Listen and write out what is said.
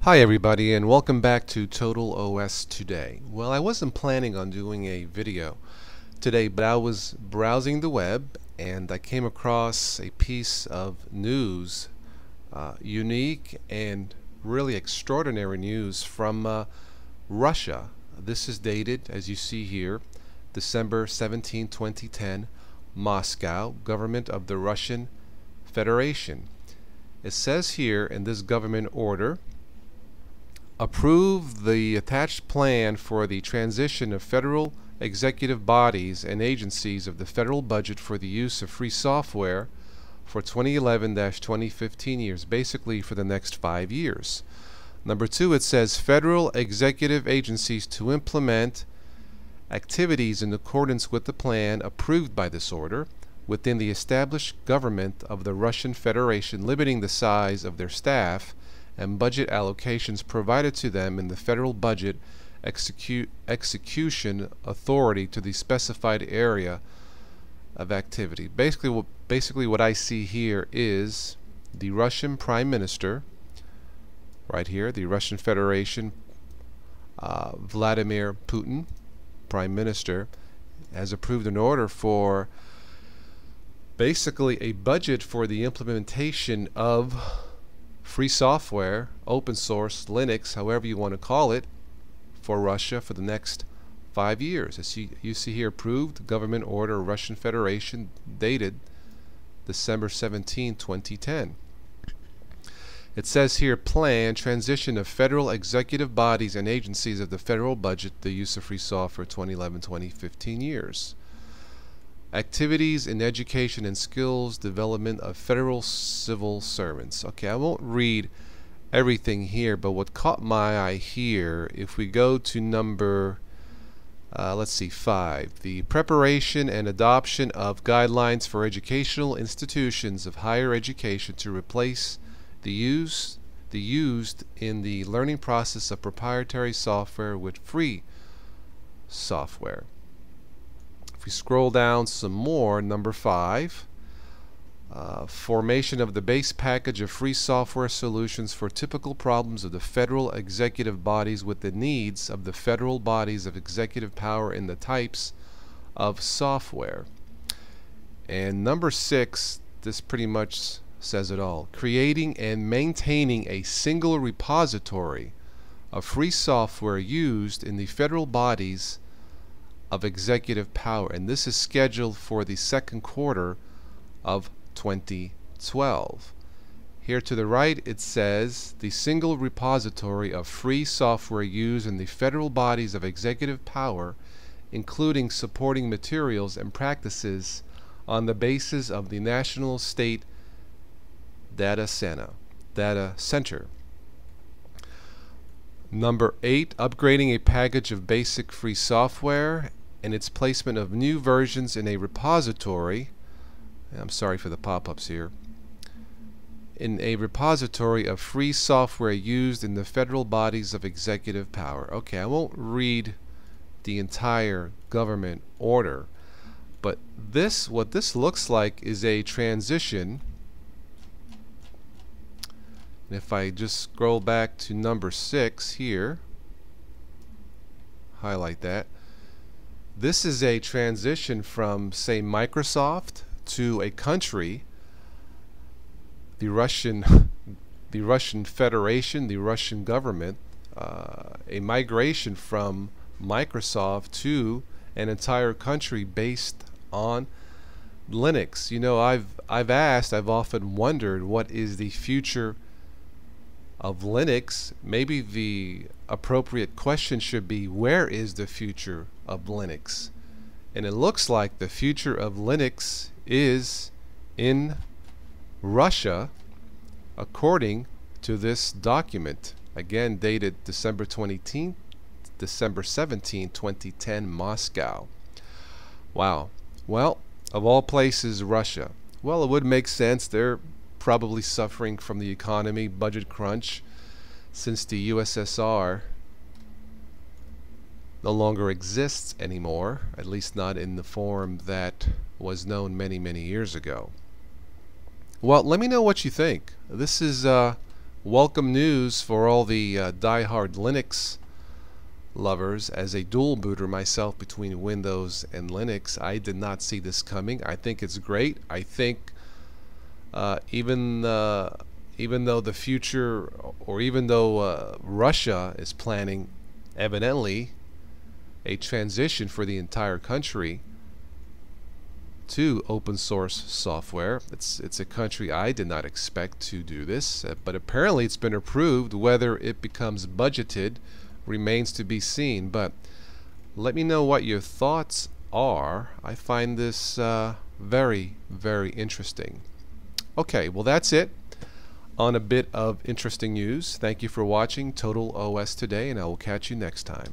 Hi everybody, and welcome back to Total OS Today. Well, I wasn't planning on doing a video today, but I was browsing the web and I came across a piece of news, unique and really extraordinary news from Russia. This is dated, as you see here, December 17, 2010, Moscow, Government of the Russian Federation. It says here in this government order, approve the attached plan for the transition of federal executive bodies and agencies of the federal budget for the use of free software for 2011-2015 years, basically for the next 5 years. Number 2, it says federal executive agencies to implement activities in accordance with the plan approved by this order within the established government of the Russian Federation, limiting the size of their staff and budget allocations provided to them in the federal budget execution authority to the specified area of activity. Basically what I see here is the Russian Prime Minister, right here, the Russian Federation, Vladimir Putin, Prime Minister, has approved an order for basically a budget for the implementation of free software, open source, Linux, however you want to call it, for Russia for the next 5 years. As you see here, approved government order, Russian Federation, dated December 17, 2010. It says here, plan transition of federal executive bodies and agencies of the federal budget, the use of free software 2011-2015 years. Activities in education and skills development of federal civil servants. Okay, I won't read everything here, but what caught my eye here, if we go to number, let's see, 5, the preparation and adoption of guidelines for educational institutions of higher education to replace the used in the learning process of proprietary software with free software. If we scroll down some more, number 5, formation of the base package of free software solutions for typical problems of the federal executive bodies with the needs of the federal bodies of executive power in the types of software. And number 6, this pretty much says it all. Creating and maintaining a single repository of free software used in the federal bodies of executive power, and this is scheduled for the second quarter of 2012. Here to the right it says the single repository of free software used in the federal bodies of executive power, including supporting materials and practices on the basis of the National State Data Center. Number 8, upgrading a package of basic free software and its placement of new versions in a repository. I'm sorry for the pop-ups here. In a repository of free software used in the federal bodies of executive power. Okay, I won't read the entire government order, but what this looks like is a transition. And if I just scroll back to number 6 here, highlight that. This is a transition from, say, Microsoft to a country, the Russian Federation, the Russian government, a migration from Microsoft to an entire country based on Linux. You know, I've often wondered what is the future of Linux. Maybe the appropriate question should be, where is the future of Linux? And it looks like the future of Linux is in Russia, according to this document, again dated December 17, 2010, Moscow. Wow. Well, of all places, Russia. Well, it would make sense. They're probably suffering from the economy, budget crunch, since the USSR no longer exists anymore, at least not in the form that was known many years ago. Well, let me know what you think. This is welcome news for all the die-hard Linux lovers. As a dual booter myself between Windows and Linux, I did not see this coming. I think it's great. I think even though the future, or even though Russia is planning evidently a transition for the entire country to open source software. It's a country I did not expect to do this, but apparently it's been approved. Whether it becomes budgeted remains to be seen, but let me know what your thoughts are. I find this very, very interesting. Okay, well, that's it on a bit of interesting news. Thank you for watching Total OS Today, and I will catch you next time.